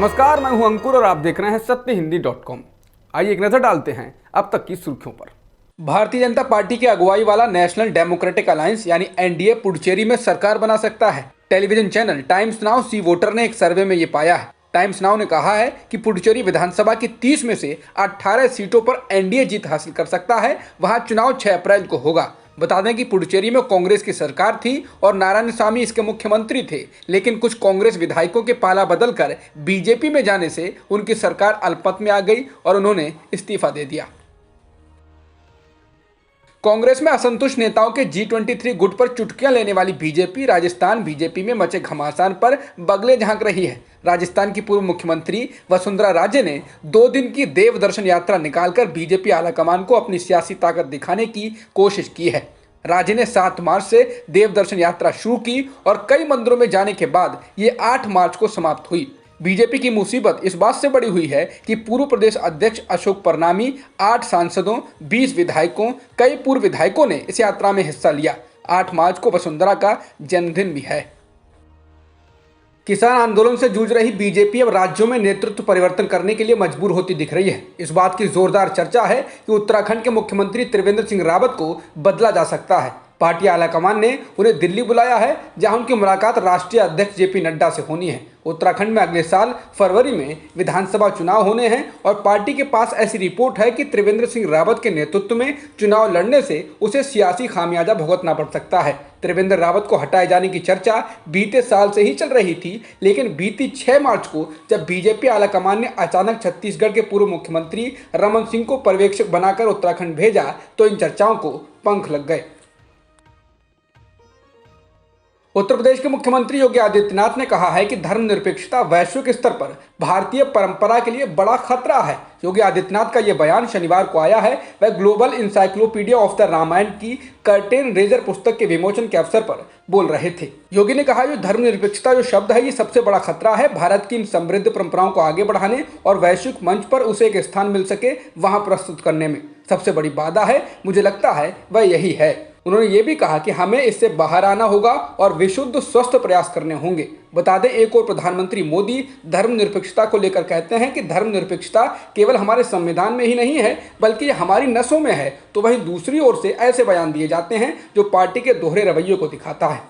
नमस्कार, मैं हूं अंकुर और आप देख रहे हैं सत्यहिंदी.com। आइए एक नजर डालते हैं अब तक की सुर्खियों पर। भारतीय जनता पार्टी की अगुवाई वाला नेशनल डेमोक्रेटिक अलायंस यानी एनडीए पुडुचेरी में सरकार बना सकता है। Television channel times now see voter ने एक सर्वे में ये पाया है। टाइम्स नाउ ने कहा है कि पुडुचेरी विधानसभा की 30 में से 18 सीटों पर एनडीए जीत हासिल कर सकता है। वहां चुनाव 6 अप्रैल को होगा। बता दें कि पुडुचेरी में कांग्रेस की सरकार थी और नारायणसामी इसके मुख्यमंत्री थे, लेकिन कुछ कांग्रेस विधायकों के पाला बदलकर बीजेपी में जाने से उनकी सरकार अल्पमत में आ गई और उन्होंने इस्तीफा दे दिया। कांग्रेस में असंतुष्ट नेताओं के G23 गुट पर चुटकियां लेने वाली बीजेपी राजस्थान बीजेपी में मचे घमासान पर बगले झांक रही है। राजस्थान की पूर्व मुख्यमंत्री वसुंधरा राजे ने 2 दिन की देव दर्शन यात्रा निकालकर बीजेपी आलाकमान को अपनी सियासी ताकत दिखाने की कोशिश की है। राजे ने 7 मार्च से देव दर्शन यात्रा शुरू की और कई मंदिरों में जाने के बाद ये 8 मार्च को समाप्त हुई। बीजेपी की मुसीबत इस बात से बड़ी हुई है कि पूर्व प्रदेश अध्यक्ष अशोक परनामी, 8 सांसदों, 20 विधायकों, कई पूर्व विधायकों ने इस यात्रा में हिस्सा लिया। 8 मार्च को वसुंधरा का जन्मदिन भी है। किसान आंदोलन से जूझ रही बीजेपी अब राज्यों में नेतृत्व परिवर्तन करने के लिए मजबूर होती दिख रही है। इस बात की जोरदार चर्चा है कि उत्तराखंड के मुख्यमंत्री त्रिवेंद्र सिंह रावत को बदला जा सकता है। पार्टी आलाकमान ने उन्हें दिल्ली बुलाया है, जहां उनकी मुलाकात राष्ट्रीय अध्यक्ष जेपी नड्डा से होनी है। उत्तराखंड में अगले साल फरवरी में विधानसभा चुनाव होने हैं और पार्टी के पास ऐसी रिपोर्ट है कि त्रिवेंद्र सिंह रावत के नेतृत्व में चुनाव लड़ने से उसे सियासी खामियाजा भुगतना पड़ सकता है। त्रिवेंद्र रावत को हटाए जाने की चर्चा बीते साल से ही चल रही थी, लेकिन बीती 6 मार्च को जब बीजेपी आलाकमान ने अचानक छत्तीसगढ़ के पूर्व मुख्यमंत्री रमन सिंह को पर्यवेक्षक बनाकर उत्तराखंड भेजा तो इन चर्चाओं को पंख लग गए। उत्तर प्रदेश के मुख्यमंत्री योगी आदित्यनाथ ने कहा है कि धर्मनिरपेक्षता वैश्विक स्तर पर भारतीय परंपरा के लिए बड़ा खतरा है। योगी आदित्यनाथ का यह बयान शनिवार को आया है। वह global encyclopedia of the Ramayana की कर्टेन रेजर पुस्तक के विमोचन के अवसर पर बोल रहे थे। योगी ने कहा, जो धर्मनिरपेक्षता जो शब्द है, ये सबसे बड़ा खतरा है। भारत की इन समृद्ध परंपराओं को आगे बढ़ाने और वैश्विक मंच पर उसे एक स्थान मिल सके, वहां प्रस्तुत करने में सबसे बड़ी बाधा है, मुझे लगता है वह यही है। उन्होंने ये भी कहा कि हमें इससे बाहर आना होगा और विशुद्ध स्वस्थ प्रयास करने होंगे। बता दें, एक और प्रधानमंत्री मोदी धर्मनिरपेक्षता को लेकर कहते हैं कि धर्मनिरपेक्षता केवल हमारे संविधान में ही नहीं है, बल्कि हमारी नसों में है। तो वहीं दूसरी ओर से ऐसे बयान दिए जाते हैं जो पार्टी के दोहरे रवैये को दिखाता है।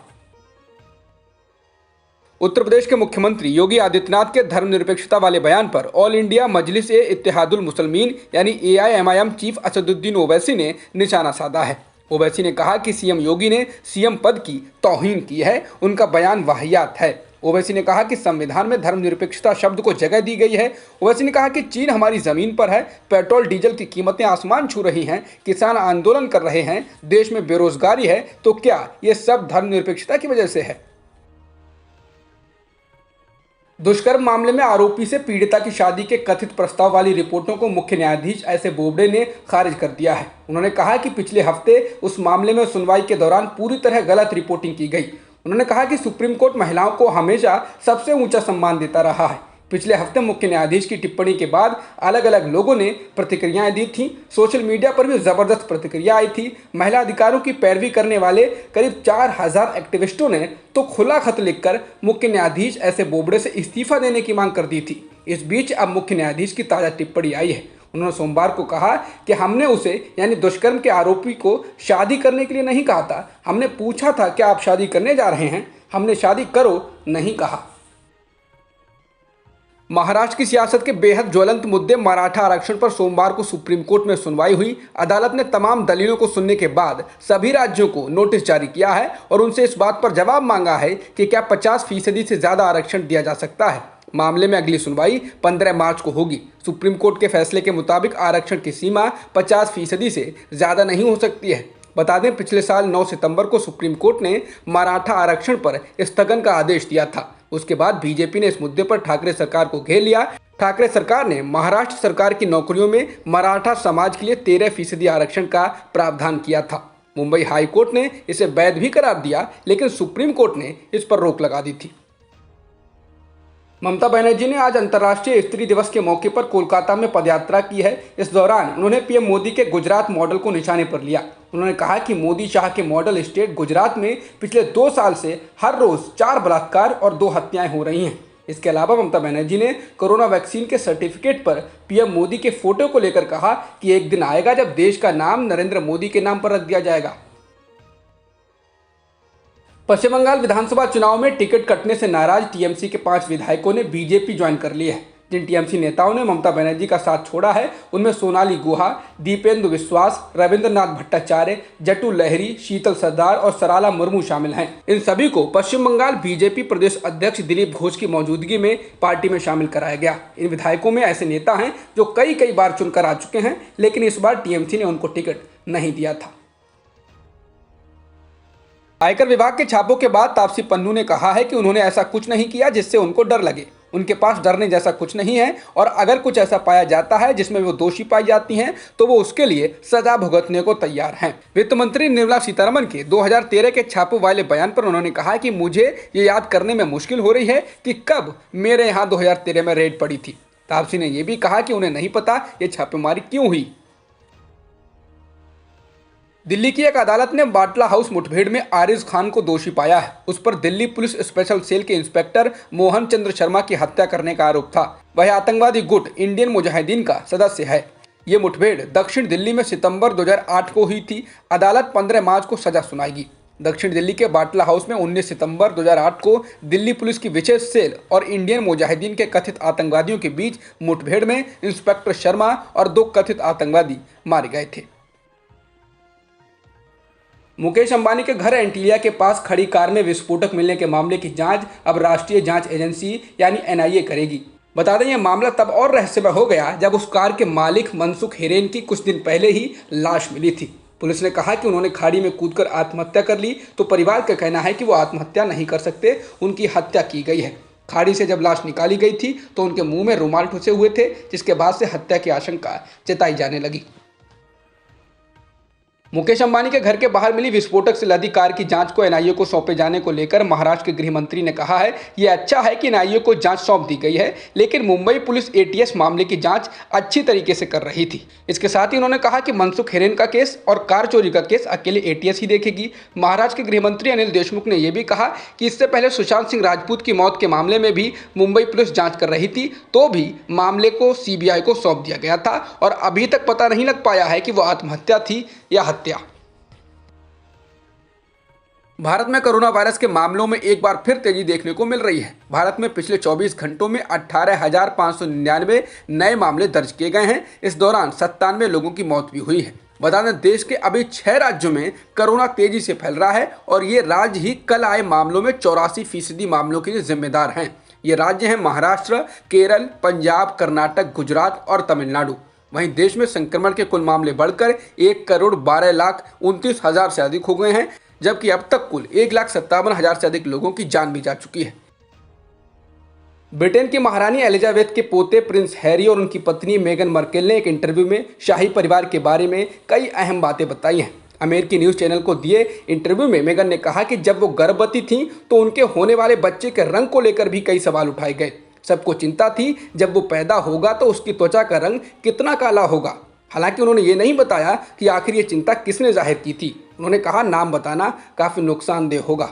उत्तर प्रदेश के मुख्यमंत्री योगी आदित्यनाथ के धर्मनिरपेक्षता वाले बयान पर ऑल इंडिया मजलिस ए इत्तेहादुल मुसलमीन यानी AIMIM चीफ असदुद्दीन ओवैसी ने निशाना साधा है। ओवैसी ने कहा कि सीएम योगी ने सीएम पद की तौहीन की है, उनका बयान वाहियात है। ओवैसी ने कहा कि संविधान में धर्मनिरपेक्षता शब्द को जगह दी गई है। ओवैसी ने कहा कि चीन हमारी जमीन पर है, पेट्रोल डीजल की कीमतें आसमान छू रही हैं, किसान आंदोलन कर रहे हैं, देश में बेरोजगारी है, तो क्या ये सब धर्मनिरपेक्षता की वजह से है? दुष्कर्म मामले में आरोपी से पीड़िता की शादी के कथित प्रस्ताव वाली रिपोर्टों को मुख्य न्यायाधीश एस ए बोबडे ने खारिज कर दिया है। उन्होंने कहा कि पिछले हफ्ते उस मामले में सुनवाई के दौरान पूरी तरह गलत रिपोर्टिंग की गई। उन्होंने कहा कि सुप्रीम कोर्ट महिलाओं को हमेशा सबसे ऊंचा सम्मान देता रहा है। पिछले हफ्ते मुख्य न्यायाधीश की टिप्पणी के बाद अलग अलग लोगों ने प्रतिक्रियाएं दी थी। सोशल मीडिया पर भी जबरदस्त प्रतिक्रिया आई थी। महिला अधिकारों की पैरवी करने वाले करीब 4000 एक्टिविस्टों ने तो खुला खत लिखकर मुख्य न्यायाधीश एस ए बोबडे से इस्तीफा देने की मांग कर दी थी। इस बीच अब मुख्य न्यायाधीश की ताज़ा टिप्पणी आई है। उन्होंने सोमवार को कहा कि हमने उसे यानी दुष्कर्म के आरोपी को शादी करने के लिए नहीं कहा था। हमने पूछा था क्या आप शादी करने जा रहे हैं, हमने शादी करो नहीं कहा। महाराष्ट्र की सियासत के बेहद ज्वलंत मुद्दे मराठा आरक्षण पर सोमवार को सुप्रीम कोर्ट में सुनवाई हुई। अदालत ने तमाम दलीलों को सुनने के बाद सभी राज्यों को नोटिस जारी किया है और उनसे इस बात पर जवाब मांगा है कि क्या 50% से ज़्यादा आरक्षण दिया जा सकता है। मामले में अगली सुनवाई 15 मार्च को होगी। सुप्रीम कोर्ट के फैसले के मुताबिक आरक्षण की सीमा 50% से ज़्यादा नहीं हो सकती है। बता दें, पिछले साल 9 सितंबर को सुप्रीम कोर्ट ने मराठा आरक्षण पर स्थगन का आदेश दिया था। उसके बाद बीजेपी ने इस मुद्दे पर ठाकरे सरकार को घेर लिया। ठाकरे सरकार ने महाराष्ट्र सरकार की नौकरियों में मराठा समाज के लिए 13% आरक्षण का प्रावधान किया था। मुंबई हाई कोर्ट ने इसे वैध भी करार दिया, लेकिन सुप्रीम कोर्ट ने इस पर रोक लगा दी थी। ममता बनर्जी ने आज अंतर्राष्ट्रीय स्त्री दिवस के मौके पर कोलकाता में पदयात्रा की है। इस दौरान उन्होंने पीएम मोदी के गुजरात मॉडल को निशाने पर लिया। उन्होंने कहा कि मोदी शाह के मॉडल स्टेट गुजरात में पिछले 2 साल से हर रोज 4 बलात्कार और 2 हत्याएं हो रही हैं। इसके अलावा ममता बनर्जी ने कोरोना वैक्सीन के सर्टिफिकेट पर पीएम मोदी के फोटो को लेकर कहा कि एक दिन आएगा जब देश का नाम नरेंद्र मोदी के नाम पर रख दिया जाएगा। पश्चिम बंगाल विधानसभा चुनाव में टिकट कटने से नाराज टीएमसी के 5 विधायकों ने बीजेपी ज्वाइन कर ली है। जिन टीएमसी नेताओं ने ममता बनर्जी का साथ छोड़ा है उनमें सोनाली गुहा, दीपेंद्र विश्वास, रविंद्रनाथ भट्टाचार्य, जट्टू लहरी, शीतल सरदार और सराला मुर्मू शामिल हैं। इन सभी को पश्चिम बंगाल बीजेपी प्रदेश अध्यक्ष दिलीप घोष की मौजूदगी में पार्टी में शामिल कराया गया। इन विधायकों में ऐसे नेता हैं जो कई बार चुनकर आ चुके हैं, लेकिन इस बार टीएमसी ने उनको टिकट नहीं दिया था। आयकर विभाग के छापों के बाद तापसी पन्नू ने कहा है कि उन्होंने ऐसा कुछ नहीं किया जिससे उनको डर लगे। उनके पास डरने जैसा कुछ नहीं है और अगर कुछ ऐसा पाया जाता है जिसमें वो दोषी पाई जाती हैं तो वो उसके लिए सजा भुगतने को तैयार हैं। वित्त मंत्री निर्मला सीतारमण के 2013 के छापों वाले बयान पर उन्होंने कहा कि मुझे ये याद करने में मुश्किल हो रही है कि कब मेरे यहाँ 2013 में रेड पड़ी थी। तापसी ने यह भी कहा कि उन्हें नहीं पता ये छापेमारी क्यों हुई। दिल्ली की एक अदालत ने बाटला हाउस मुठभेड़ में आरिज खान को दोषी पाया है। उस पर दिल्ली पुलिस स्पेशल सेल के इंस्पेक्टर मोहन चंद्र शर्मा की हत्या करने का आरोप था। वह आतंकवादी गुट इंडियन मुजाहिदीन का सदस्य है। ये मुठभेड़ दक्षिण दिल्ली में सितंबर 2008 को हुई थी। अदालत 15 मार्च को सजा सुनाएगी। दक्षिण दिल्ली के बाटला हाउस में 19 सितंबर 2008 को दिल्ली पुलिस की विशेष सेल और इंडियन मुजाहिदीन के कथित आतंकवादियों के बीच मुठभेड़ में इंस्पेक्टर शर्मा और 2 कथित आतंकवादी मारे गए थे। मुकेश अंबानी के घर एंटीलिया के पास खड़ी कार में विस्फोटक मिलने के मामले की जांच अब राष्ट्रीय जांच एजेंसी यानी एनआईए करेगी। बता दें, यह मामला तब और रहस्यमय हो गया जब उस कार के मालिक मनसुख हिरेन की कुछ दिन पहले ही लाश मिली थी। पुलिस ने कहा कि उन्होंने खाड़ी में कूदकर आत्महत्या कर ली, तो परिवार का कहना है कि वो आत्महत्या नहीं कर सकते, उनकी हत्या की गई है। खाड़ी से जब लाश निकाली गई थी तो उनके मुंह में रुमाल ठुसे हुए थे, जिसके बाद से हत्या की आशंका जताई जाने लगी। मुकेश अंबानी के घर के बाहर मिली विस्फोटक से लदी कार की जांच को एनआईए को सौंपे जाने को लेकर महाराष्ट्र के गृह मंत्री ने कहा है, यह अच्छा है कि एनआईए को जांच सौंप दी गई है, लेकिन मुंबई पुलिस एटीएस मामले की जांच अच्छी तरीके से कर रही थी। इसके साथ ही उन्होंने कहा कि मनसुख हिरेन का केस और कार चोरी का केस अकेले एटीएस ही देखेगी। महाराष्ट्र के गृह मंत्री अनिल देशमुख ने यह भी कहा कि इससे पहले सुशांत सिंह राजपूत की मौत के मामले में भी मुंबई पुलिस जांच कर रही थी, तो भी मामले को सीबीआई को सौंप दिया गया था और अभी तक पता नहीं लग पाया है कि वो आत्महत्या थी या हत्या। भारत में कोरोना वायरस के मामलों में एक बार फिर तेजी देखने को मिल रही है। भारत में पिछले 24 घंटों में 18,599 नए मामले दर्ज किए गए हैं। इस दौरान 97 लोगों की मौत भी हुई है। बता दें, देश के अभी 6 राज्यों में कोरोना तेजी से फैल रहा है और ये राज्य ही कल आए मामलों में 84% मामलों के लिए जिम्मेदार हैं। ये राज्य हैं महाराष्ट्र, केरल, पंजाब, कर्नाटक, गुजरात और तमिलनाडु। वहीं देश में संक्रमण के कुल मामले बढ़कर 1,12,29,000 से अधिक हो गए हैं, जबकि अब तक कुल 1,57,000 से अधिक लोगों की जान भी जा चुकी है। ब्रिटेन की महारानी एलिजाबेथ के पोते प्रिंस हैरी और उनकी पत्नी मेगन मार्कल ने एक इंटरव्यू में शाही परिवार के बारे में कई अहम बातें बताई हैं। अमेरिकी न्यूज़ चैनल को दिए इंटरव्यू में मेगन ने कहा कि जब वो गर्भवती थीं तो उनके होने वाले बच्चे के रंग को लेकर भी कई सवाल उठाए गए। सबको चिंता थी जब वो पैदा होगा तो उसकी त्वचा का रंग कितना काला होगा। हालांकि उन्होंने ये नहीं बताया कि आखिर ये चिंता किसने जाहिर की थी। उन्होंने कहा, नाम बताना काफी नुकसानदेह होगा।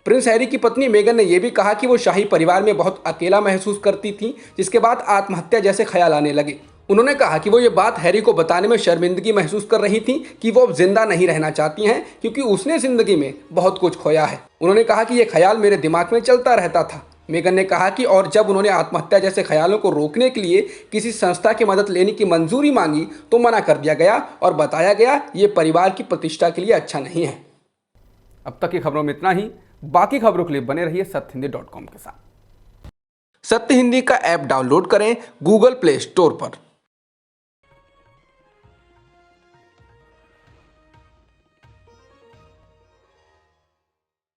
प्रिंस हैरी की पत्नी मेगन ने यह भी कहा कि वो शाही परिवार में बहुत अकेला महसूस करती थी, जिसके बाद आत्महत्या जैसे ख्याल आने लगे। उन्होंने कहा कि वो ये बात हैरी को बताने में शर्मिंदगी महसूस कर रही थी कि वो अब जिंदा नहीं रहना चाहती हैं, क्योंकि उसने जिंदगी में बहुत कुछ खोया है। उन्होंने कहा कि यह ख्याल मेरे दिमाग में चलता रहता था। मेगन ने कहा कि और जब उन्होंने आत्महत्या जैसे ख्यालों को रोकने के लिए किसी संस्था की मदद लेने की मंजूरी मांगी तो मना कर दिया गया और बताया गया ये परिवार की प्रतिष्ठा के लिए अच्छा नहीं है। अब तक की खबरों में इतना ही। बाकी खबरों के लिए बने रहिए सत्यहिंदी.com के साथ। सत्य हिंदी का ऐप डाउनलोड करें गूगल प्ले स्टोर पर।